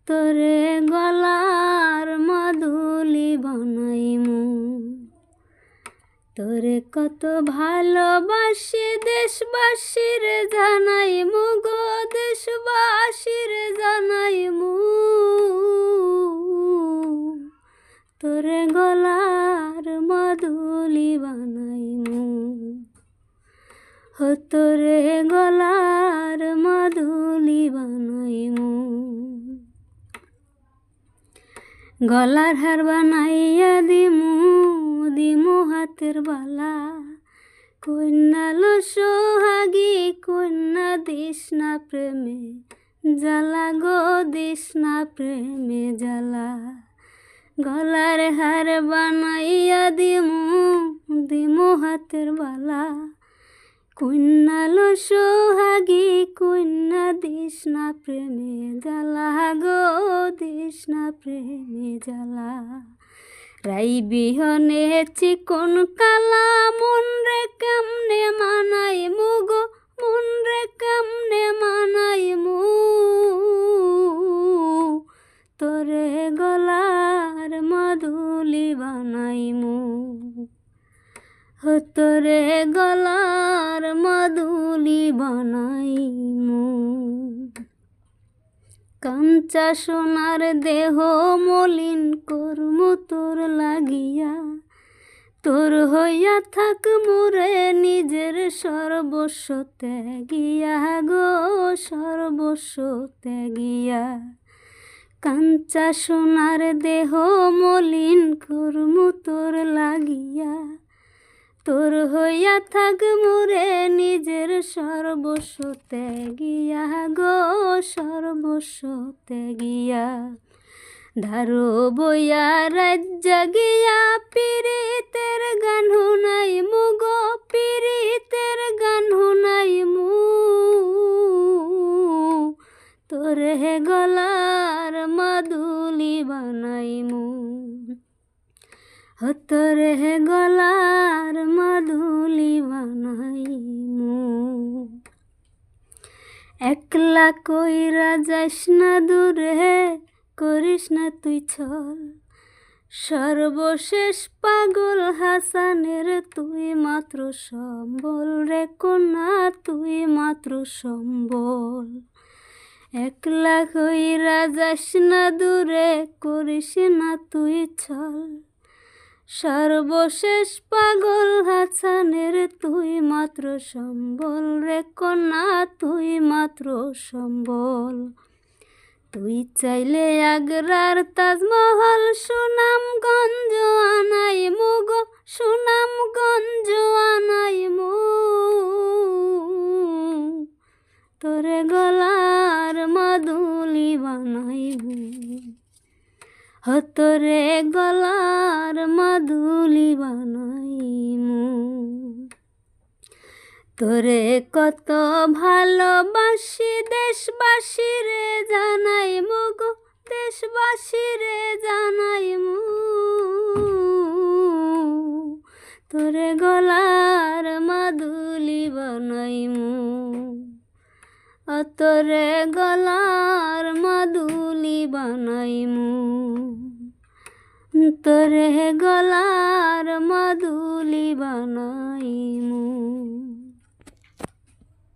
তোরে গলার মাদুলি বানাইমু। তোরে কত ভালোবাসি দেশবাসীর জানাইমু গো, দেশবাসীর জানাইমু। তোরে গলার মাদুলি বানাইমু। তোরে গলার মাদুলি বানাইমু। গলার হার বানাইয়া দিমু, দিমু হাতের বালা। কন্যা লো সোহাগী, কন্যা দিস না প্রেমে জ্বালা গো, দিস না প্রেমে জ্বালা। গলার হার বানাইয়া দিমু, দিমু হাতের বালা। কন্যা লো সোহাগী, কন্যা দিস না প্রেমে জ্বালা গো, দিস না প্রেমে জ্বালা। রাই বিহনে চিকন কালা, মন রে কেমনে মানাইমু গো, মন রে কেমনে মানাইমু। তোরে গলার মাদুলি বানাইমু। তোরে গলার মাদুলি বানাইমু। কাঞ্চা সোনার দেহ মলিন করমু তোর লাগিয়া। তোর হইয়া থাক মোরে নিজের সর্বস্ব ত্যাগিয়া গো, সর্বস্ব ত্যাগিয়া। কাঞ্চা সোনার দেহ মলিন করমু তোর লাগিয়া। তোর হইয়া থাক মোরে নিজের সর্বস্ব ত্যাগিয়া গো, সর্বস্ব ত্যাগিয়া। ধারো বইয়া রাত জাগিয়া পীড়িতের গান শুনাইমু গো, পীড়িতের গান শুনাইমু। তোরে গলার মাদুলি বানাইমু। তোরে গলার মাদুলি বানাইমু। একলা কইরা যাস না দূরে, করিস না তুই ছল। সর্বশেষ পাগল হাসানের তুই মাত্র সম্বল রে কন্যা, তুই মাত্র সম্বল। একলা কইরা যাস না দূরে, করিস না তুই ছল। সর্বশেষ পাগল হাসানের তুই মাত্র সম্বল রে কন্যা, তুই মাত্র সম্বল। তুই চাইলে আগ্রার তাজমহল সুনামগঞ্জ আনাইমু গো, সুনামগঞ্জ আনাইমু। তোরে গলার মাদুলি বানাইমু। তোরে গলার মাদুলি বানাইমু। তোরে কত ভালোবাসি দেশবাসীরে জানাইমু গো, দেশবাসীরে জানাইমু। তোরে গলার মাদুলি বানাইমু। তোরে গলার মাদুলি বানাইমু। তোরে গলার মাদুলি বানাইমু।